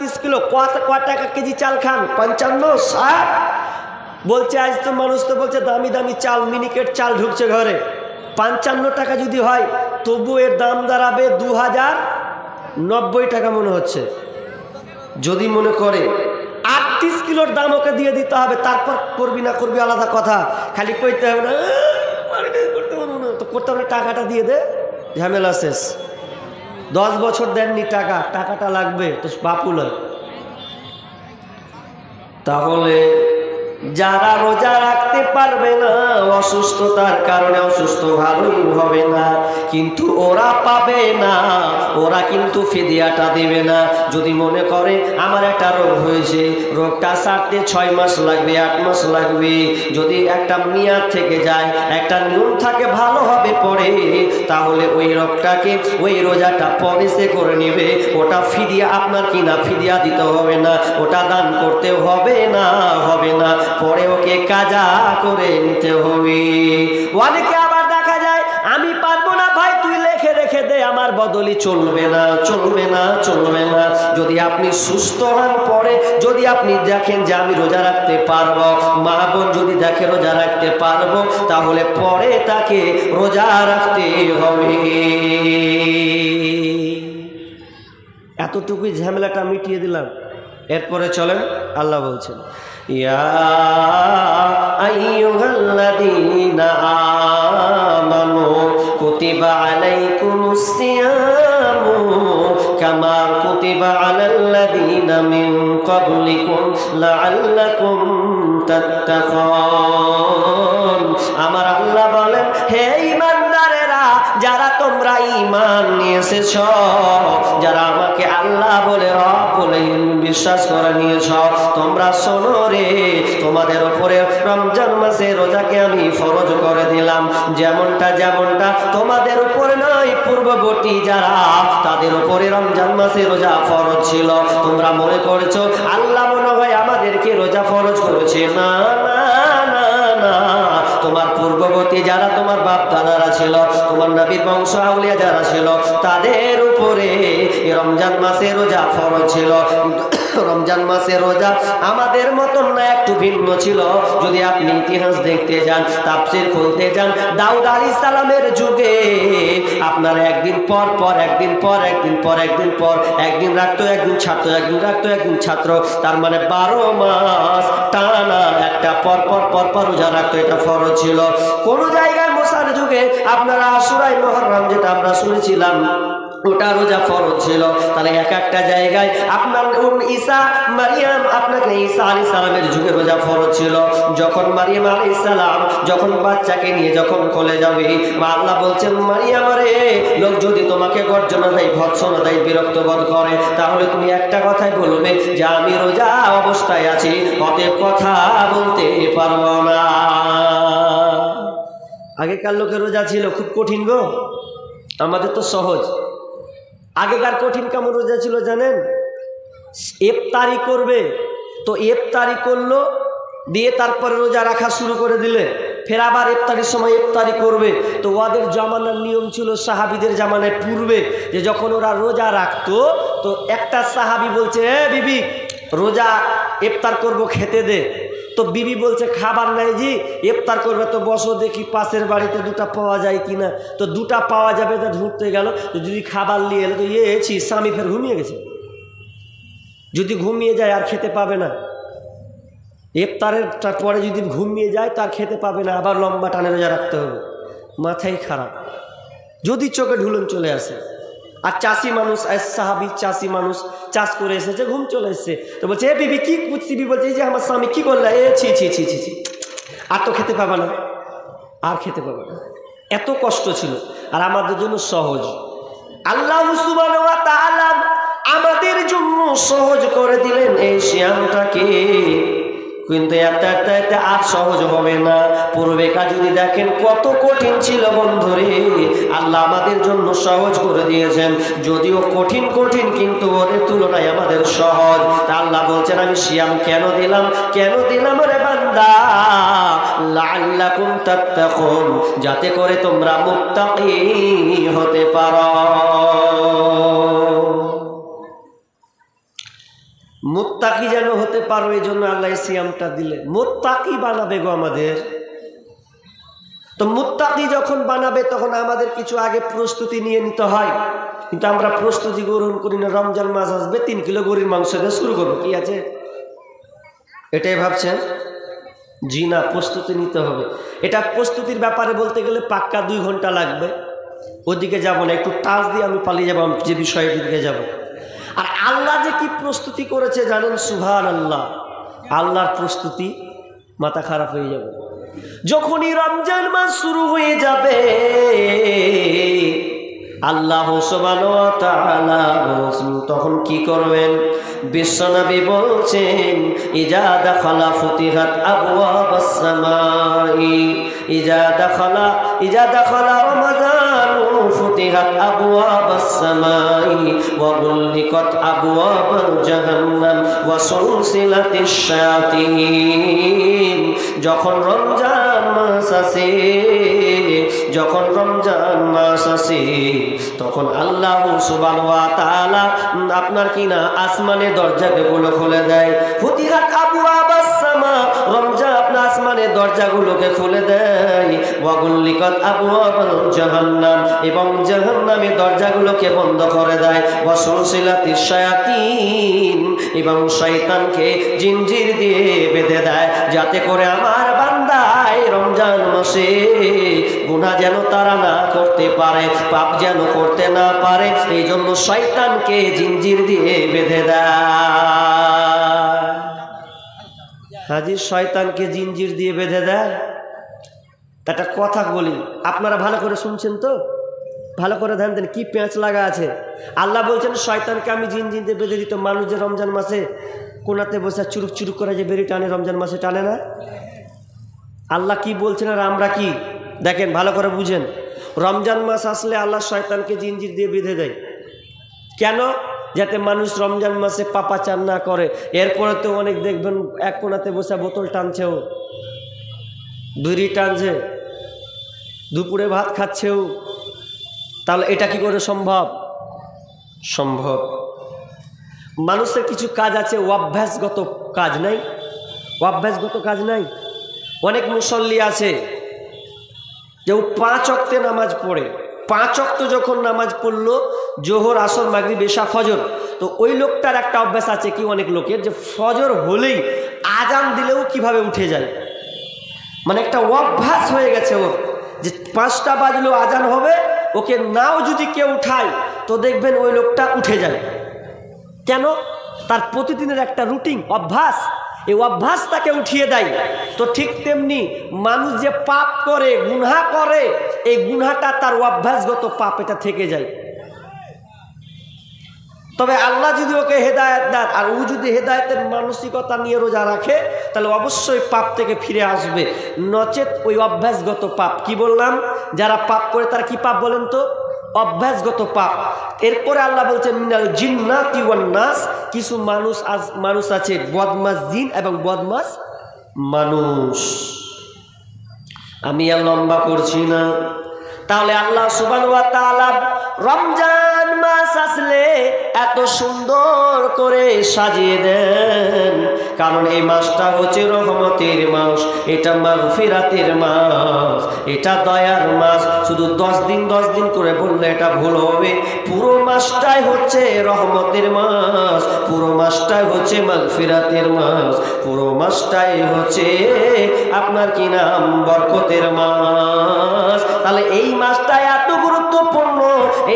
30 kilo, ক টাকা KG চাল খান? 55, 60। বলছে আজ তো মানুষ তো বলছে দামি দামি চাল, মিনিকেট চাল ঢুকছে ঘরে। 55 টাকা যদি হয় তবু এর দাম দাঁড়াবে 2090 টাকা মনে হচ্ছে। যদি মনে করে 38 কিলোর দাম ওকে দিয়ে দিতে হবে, তারপর করবি না করবি আলাদা কথা, খালি কইতে হবে না করতে পারবো না তো করতে হবে, টাকাটা দিয়ে দে, ঝামেলা শেষ। 10 বছর দেননি টাকাটা লাগবে তো বাপু নয়। তাহলে যারা রোজা রাখতে পারবে না, অসুস্থতার কারণে অসুস্থ, ভালোই হবে না, কিন্তু ওরা পাবে না, ওরা কিন্তু ফিদিয়াটা দেবে না। যদি মনে করে আমার একটা রোগ হয়েছে, রোগটা সারতে 6 মাস লাগবে, 8 মাস লাগবে, যদি একটা মেয়াদ থেকে যায়, একটা নিয়ম থাকে ভালো হবে পরে, তাহলে ওই রোগটাকে ওই রোজাটা পরে সে করে নেবে। ওটা ফিদিয়া আপনার কিনা ফিদিয়া দিতে হবে না, ওটা দান করতে হবে না, পরে ওকে কাজা করে নিতে হবে। অনেকে আবার দেখা যায় আমি পারবো না ভাই তুই লেখে রেখে দে, আমার বদলি চলবে না। যদি আপনি সুস্থ হন পরে, যদি আপনি দেখেন যে আমি রোজা রাখতে পারবো, মা বোন যদি দেখে রোজা রাখতে পারবো, তাহলে পরে তাকে রোজা রাখতে হবে। এতটুকুই ঝামেলাটা মিটিয়ে দিলাম। এরপরে চলেন, আল্লাহ বলছেন ইয়া আইয়ুহাল্লাযীনা আমানু কুতিবা আলাইকুমুস সিয়ামু কামা কুতিবা আলাল্লাযীনা মিন ক্বাবলিকুম লাআল্লাকুম তাত্তাকুন। আমার আল্লাহ বলেন, হে ঈমানদারেরা, যারা তোমরা ঈমান নিয়ে এসেছো, যারা আমাকে আল্লাহ বলে রব বলে বিশ্বাস করে নিয়েছ, তোমরা শোনো রে, তোমাদের উপরে রমজান মাসে রোজাকে আমি ফরজ করে দিলাম। যেমনটা তোমাদের উপরে নয়, পূর্ববর্তী যারা তাদের উপরে রমজান মাসে রোজা ফরজ ছিল। তোমরা মনে করেছো আল্লাহ মনে হয় আমাদেরকে রোজা ফরজ করেছে। না, তোমার পূর্ববর্তী যারা তোমার বাপ দাদারা ছিল, তোমার নবীর বংশ আউলিয়া যারা ছিল, তাদের উপরে রমজান মাসে রোজা ফরজ ছিল। রমজান মাসে রোজা আমাদের মতন না, একটু ভিন্ন ছিল। যদি আপনি ইতিহাস দেখতে যান, তাফসীর খুলতে যান, দাউদ আলাইহিস সালামের যুগে আপনার একদিন পর একদিন রাখতো, একদিন ছাত্র, তার মানে 12 মাস টানা একটা পর রোজা রাখতো, এটা ফরজ ছিল। কোন জায়গায় মুসার যুগে আপনারা আশুরাই মুহররম যেটা আমরা শুনেছিলাম, ওটা রোজা ফরজ ছিল। তাহলে এক একটা জায়গায় আপনার মারিয়াম, আপনাকে ঈসা আলাইহিস সালামের যুগে রোজা ফরজ ছিল। যখন মারিয়াম আলাইহিস সালাম যখন বাচ্চাকে নিয়ে যখন কোলে যাবে, মা আল্লাহ বলছেন, মারিয়াম রে, লোক যদি তোমাকে গর্জনা দেয়, ভৎসনা দেয়, বিরক্ত বোধ করে, তাহলে তুমি একটা কথাই বলবে যে আমি রোজা অবস্থায় আছি, অতএব কথা বলতে পারবো না। আগেকার লোকের রোজা ছিল খুব কঠিন গো, আমাদের তো সহজ। আগেকার কঠিন কেমন রোজা ছিল জানেন? ইফতারি করবে তো ইফতারি করলো, দিয়ে তারপরে রোজা রাখা শুরু করে দিলে, ফের আবার ইফতারির সময় ইফতারি করবে। তো ওদের জামানার নিয়ম ছিল, সাহাবিদের জামানায় পূর্বে, যে যখন ওরা রোজা রাখতো, তো একটা সাহাবি বলছে, এ বিবি রোজা ইফতার করব, খেতে দে। তো বিবি বলছে খাবার নাই জি, ইফতার করবে তো বসো, দেখি পাশের বাড়িতে 2টা পাওয়া যায় কিনা। তো 2টা পাওয়া যাবে, তা ঢুকতে গেল, যদি খাবার নিয়ে এলো তো স্বামী ফের ঘুমিয়ে গেছে। যদি ঘুমিয়ে যায় আর খেতে পাবে না, ইফতারের পরে যদি ঘুমিয়ে যায় তার খেতে পাবে না, আবার লম্বা টানে রোজা রাখতে হবে। মাথায় খারাপ। যদি চোখে ঢুলন চলে আসে, আর চাষি মানুষ, সাহাবি চাষি মানুষ, চাষ করে এসেছে, ঘুম চলে এসছে, তো বলছে এ বিবি কি করছি? বিবি বলছে, এই যে আমার স্বামী কি করলা, ছি, আর তো খেতে পাবে না, এত কষ্ট ছিল। আর আমাদের জন্য সহজ, আল্লাহ সুবহানাহু ওয়া তাআলা আমাদের জন্য সহজ করে দিলেন এই সিয়ামটাকে। কিন্তু এতে আর সহজ হবে না। পূর্বেকার যদি দেখেন কত কঠিন ছিল বন্ধুরে, আল্লাহ আমাদের জন্য সহজ করে দিয়েছেন। যদিও কঠিন কিন্তু ওদের তুলনায় আমাদের সহজ। তা আল্লাহ বলছেন, আমি সিয়াম কেন দিলাম রে বান্দা, লাআল্লাকুম তাত্তাকুন, যাতে করে তোমরা মুত্তাকি হতে পারো। মুত্তাকি যেন হতে পারো, এই জন্য আল্লাহ সিয়ামটা দিলে। মুত্তাকি বানাবে গো আমাদের। তো মুত্তাকি যখন বানাবে তখন আমাদের কিছু আগে প্রস্তুতি নিয়ে নিতে হয়, কিন্তু আমরা প্রস্তুতি গ্রহণ করি না। রমজান মাস আসবে 3 কিলো গরুর মাংস দিয়ে শুরু করবো, কি আছে এটাই ভাবছেন? জি না, প্রস্তুতি নিতে হবে। এটা প্রস্তুতির ব্যাপারে বলতে গেলে পাক্কা 2 ঘন্টা লাগবে। ওদিকে যাব না, একটু টাচ দিয়ে আমি পালিয়ে যাবো যে বিষয়ের দিকে যাব। আর আল্লাহ যে কি প্রস্তুতি করেছে জানেন? সুবহানাল্লাহ। আল্লাহর প্রস্তুতি মাথা খারাপ হয়ে যাবে। যখনই রমজান মাস শুরু হয়ে যাবে আল্লাহ সুবহানাহু ওয়া তাআলা তখন কি করবেন? বিশ্বনবী বলছেন, ইজা দাখালা ফুতিহাত আবওয়াবাস সামাই, ইজা দাখালা রমাদান ফুতিহাত আবওয়াবাস সামাই ওয়া গুললিকাত আবওয়াবাল জাহান্নাম ওয়া সুলসিলাতিশ শায়াতিন। যখন রমজান মাস আসে, যখন রমজান মাস আসে তখন আল্লাহ সুবহানাহু ওয়া তাআলা আপনার কিনা আসমানের দরজাগুলো খুলে দেয়। ফুতিহাত আবওয়াবাস সামা, রমজান আপনার আসমানের দরজাগুলোকে খুলে দেয়। ওয়া গুললিকাত আবওয়াবাল জাহান্নাম, এবং জাহান্নামের দরজাগুলোকে বন্ধ করে দেয়। ওয়া সুলসিলাতিশ শায়াতিন, এবং শয়তানকে জিনজির দিয়ে বেঁধে দেয়, যাতে করে আমার বান্দায় রমজান মাসে গুনাহ যেন তারা না করতে পারে, পাপ যেন করতে না পারে। এই জন্য শয়তানকে জিনজির দিয়ে বেঁধে দেয়। হাজি, শয়তানকে জিনজির দিয়ে বেঁধে দেয়। একটা কথা বলি, আপনারা ভালো করে শুনছেন তো? ভালো করে ধ্যান দেন, কি পেঁচ লাগা আছে। আল্লাহ বলছেন শয়তানকে আমি জিনজির দিয়ে বেঁধে দিত। মানুষ যে রমজান মাসে কোনাতে বসে চুরুক চুরুক করে যে বেরি টানে, রমজান মাসে টানে না? আল্লাহ কি বলছেন আর আমরা কি? দেখেন, ভালো করে বুঝেন। রমজান মাস আসলে আল্লাহ শয়তানকে জিনজির দিয়ে বেঁধে দেয়। কেন? যাতে মানুষ রমজান মাসে পাপাচার না করে। এরপরে তো অনেক দেখবেন এক কোনাতে বসে বোতল টানছেও, বিড়ি টানছে, দুপুরে ভাত খাচ্ছেও। তাহলে এটা কি করে সম্ভব? সম্ভব। মানুষের কিছু কাজ আছে অভ্যাসগত কাজ নাই, অভ্যাসগত কাজ নাই। অনেক মুসল্লি আছে যে 5 ওয়াক্তে নামাজ পড়ে, 5 ওয়াক্ত যখন নামাজ পড়লো, জোহর, আসর, মাগরিব, এশা, ফজর, তো ওই লোকটার একটা অভ্যাস আছে কি অনেক লোকের, যে ফজর হলেই আজান দিলেও কিভাবে উঠে যায়। মানে একটা অভ্যাস হয়ে গেছে ওর, যে 5টা বাজলেও আজান হবে, ওকে নাও যদি কেউ উঠায় তো দেখবেন ওই লোকটা উঠে যায়। কেন? তার প্রতিদিনের একটা রুটিন, অভ্যাস, এই অভ্যাস তাকে উঠিয়ে দেয়। তো ঠিক তেমনি মানুষ যে পাপ করে, গুনাহ করে, এই গুনাহটা তার অভ্যাসগত পাপ, এটা থেকে যায়। তবে আল্লাহ যদি ওকে হেদায়েত দেন, আর ও যদি হেদায়েতের মানসিকতা নিয়ে রোজা রাখে, তাহলে অবশ্যই পাপ থেকে ফিরে আসবে। নচেত ওই অভ্যাসগত পাপ, কি বললাম, যারা পাপ করে তারা কি পাপ বলেন তো? অভ্যাসগত পাপ। এরপরে আল্লাহ বলছেন মিনাল জিন্নাতি ওয়ান নাস, কিছু মানুষ আছে বদমাস জিন এবং বদমাস মানুষ। আমি আর লম্বা করছি না। তাহলে আল্লাহ সুবহানাহু ওয়া তাআলা রমজান মাস আসলে এত সুন্দর করে সাজিয়ে দেন, কারণ এই মাসটা হচ্ছে রহমতের মাস, এটা মাগফিরাতের মাস, এটা দয়ার মাস। শুধু 10 দিন করে বললে এটা ভুল হবে। পুরো মাসটাই হচ্ছে রহমতের মাস, পুরো মাসটাই হচ্ছে মাগফিরাতের মাস, পুরো মাসটাই হচ্ছে আপনার কি নাম, বরকতের মাস। তাহলে এই মাসটা এত গুরুত্বপূর্ণ,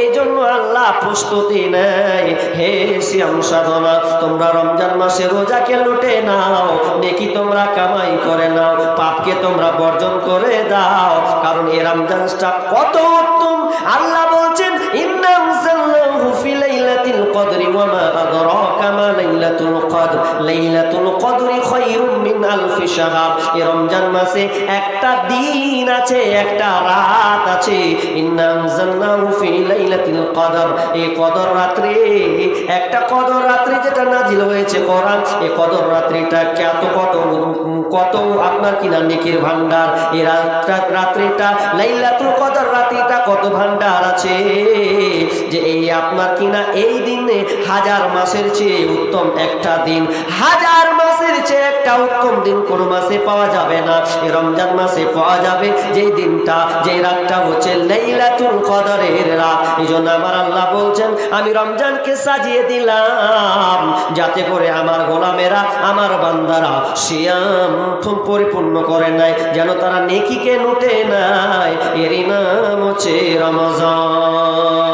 এই জন্য আল্লাহ প্রস্তুতি নেয়। হে সিয়াম সাধনা, তোমরা রমজান মাসে রোজাকে লুটে নাও, নেকি তোমরা কামাই করে নাও, পাপকে তোমরা বর্জন করে দাও, কারণ এই রমজানটা কত উত্তম। আল্লাহ বলছেন ইন্না আনজালনাহু ফি লাইলাতিল কদরি ওয়া মা আদরাকা মা লাইলাতুল কদর, লাইলাতুল কদরি খায়রুম মিন আলফি শাহর। এই রমজান মাসে একটা দিন আছে, একটা রাত আছে। ইন্না আনজালনাহু ফি লাইলাতিল কদর, এই কদর রাত্রি, একটা কদর রাত্রি যেটা নাজিল হয়েছে কোরআন, এই কদর রাত্রিটা কত আপনার কিনা নেকির ভান্ডার। এই রাত্রিটা লাইলাতুল কদর রাত্রিটা কত ভান্ডার আছে, যে এই আপনার কিনা এই দিনে 1000 মাসের চেয়ে উত্তম একটা দিন, হাজার মাসের চেয়ে একটা উত্তম দিন কোনো মাসে পাওয়া যাবে না। এই রমজান মাসে পাওয়া যাবে যেই দিনটা, যেই রাতটা হচ্ছে লাইলাতুল কদরের রাত। এই জন্য আমার আল্লাহ বলছেন, আমি রমজানকে সাজিয়ে দিলাম যাতে করে আমার গোলামেরা, আমার বান্দারা সিয়াম পরিপূর্ণ করে নেয়, যেন তারা নেকিকে লুটে নেয়। এরই নাম হচ্ছে রমজান।